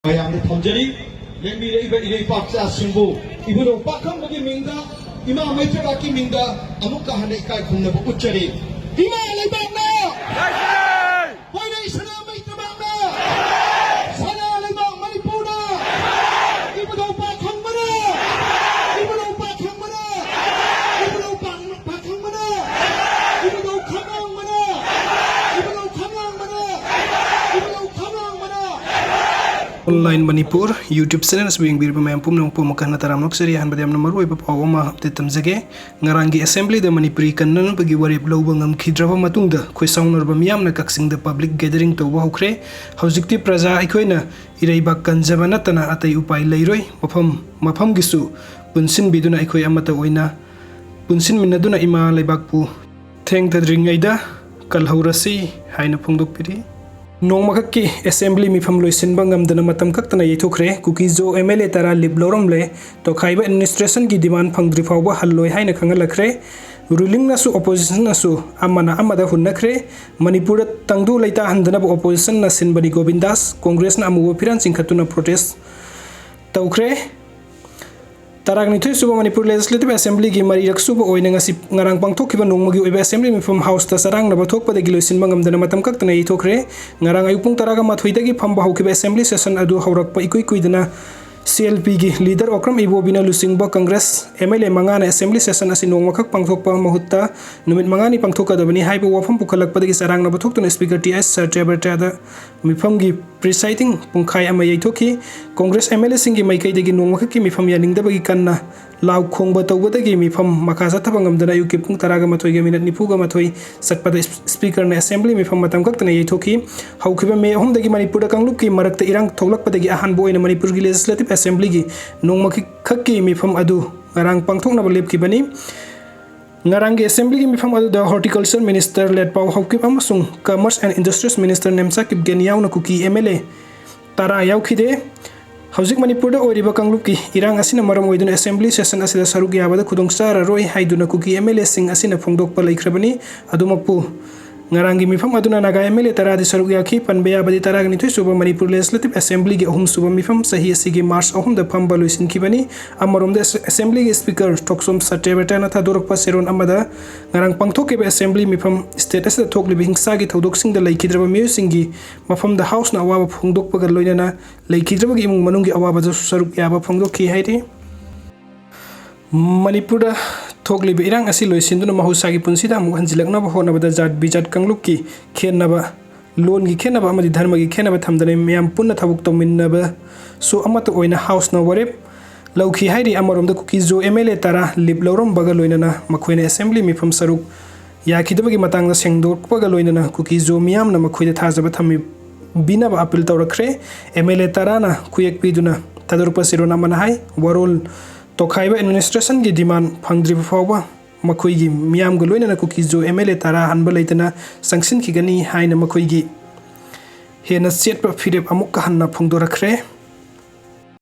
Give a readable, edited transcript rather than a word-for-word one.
ꯃꯌꯥꯝꯅ ꯊꯝꯖꯔꯤ ꯂꯦꯡꯕꯤꯔꯛꯏꯕ ꯏꯔꯩꯄꯥꯛꯆꯥꯁꯤꯡꯕꯨ ꯏꯕꯨꯙꯧ ꯄꯥꯈꯪꯕꯒꯤ ꯃꯤꯡꯗ ꯏꯃꯥ ꯃꯩꯇ꯭ꯔꯕꯥꯛꯀꯤ ꯃꯤꯡꯗ ꯑꯃꯨꯛꯀ ꯍꯟꯅ ꯏꯀꯥꯏ ꯈꯨꯝꯅꯕ ꯎꯠꯆꯔꯤ ꯏꯃꯥ ꯂꯩꯕꯥꯛꯅ ꯍꯣꯏꯔꯩ ꯁꯅꯥ ꯃꯩꯇ꯭ꯔꯕꯥꯛꯅ ꯁꯅꯥ ꯂꯩꯕꯥꯛ ꯃꯅꯤꯄꯨꯔꯅ 이부도 박형만아 이부도 박형만아 이부도 박형만아 이부도 강양만아 이부도 강양만아 이부도 강양만아 Online Manipur YouTube channel swing bir pam pum nong pum kan taram nok seri han badam number oi pa ma te tamjage ngarangi assembly da manipuri kannan bagi warip lobangam khidraba matungda khoi saunor ba miyamna Kakching da Public Gathering to hwkhre hawjikti praja aikoina iraiba kanjaba natana atai upai leiroi mafam gisu punsin biduna aikoi amata oina punsin minaduna ima leibakpu theng tadringaida kalhaurasi haina phongdok piri Nongmakaki assembly mifam loisin bangam dana matam kaktana yithokre kukizo MLA tara libloromle to khaiba administration ki demand phangdri fawba halloi haina khangalakre ruling nasu opposition nasu amana amada hunnakre manipur tangdu leita handana opposition na sinbani Govindas congress na amu phiran singkhatuna protest tawkre Taragni Thui Suba Manipur Legislative Assembly ki mari raksuba oina ngasi ngarang pangthokkiba nongmagi oiba assembly mifam house ta sarang na bathok pada giloisin bangam dana matam kaktana ithokre ngarang ayupung taraga mathoi dagi phamba haukiba assembly session adu haurakpa ikoi kuidana CLP gi leader Okram Ibobina lusingba Congress MLA mangana assembly session asi nongmakak pangthokpa mahutta numit mangani pangthokadabani haiba wafam pukhalakpa dagi sarang na bathoktuna speaker TS Sarjaberta da mifam gi presiding pungkhai ama yaithoki Congress MLA singi maikai dagi nongmakaki mifam yaningdabagi kanna law khongba tawbadagi mifam makasa thabangamdana yuki pung taraga mathoi ga minute nipuga mathoi sakpada speaker na assembly mifam matam kaktana yaithoki haukiba me ahum dagi manipur da kanglup ki marakta irang thoglakpadagi ahan boina manipur gi legislative assembly gi nongmaki khakki mifam adu ngarang pangthoknaba lepkibani ngarang gi assembly gi mifam adu da horticulture minister led pau haukip amasung commerce and industries minister nemsakip geniaw na kuki MLA tara yaukhide Hawjik Manipur da oiriba kanglup ki irang asina maram oiduna assembly session asida saruk yabada khudongchara roi haiduna kuki MLA sing asina phongdokpa laikhrabani adumakpu ngarangi mifam aduna naga MLA taradi saruk yakhi panbeya badi taragni Thui Suba Manipur Legislative Assembly gi ahum suba mifam sahi asigi March ahum da phamba loisin kibani amarom da assembly gi speaker Toksom Satebeta na thadorakpa seron amada ngarang pangthokiba assembly mifam state asida thoklibi hingsa gi thodok sing da laikhidraba music gi mafam da house na awaba phongdokpa ga loinana laikhidraba gi imung manung gi awaba da saruk yaba phongdokhi haiti Manipur da thoklibi irang asi loisinduna mahusagi punsida amu hanjilaknaba honabada jat bijat kangluk ki khenaba loan gi khenaba amadi dharma gi khenaba thamdane miyam punna thabuk tominnaba so amata oina house na warep lauki hairi amarom da kuki zo MLA tara liblorom baga loinana makhoina assembly mifam saruk yakhidabagi matangda sengdokpaga loinana kuki zo miyam na makhoida thajaba thami binaba appeal tawrakre MLA tara na khuyak piduna tadurpa sirona manahai warol Tokhaiba administration gi demand phangdri fawba makhoi gi miyam ga loina na kuki zo MLA tara hanba leitana sangsin khigani haina makhoi gi hena set pa firep amuk ka hanna phongdorakhre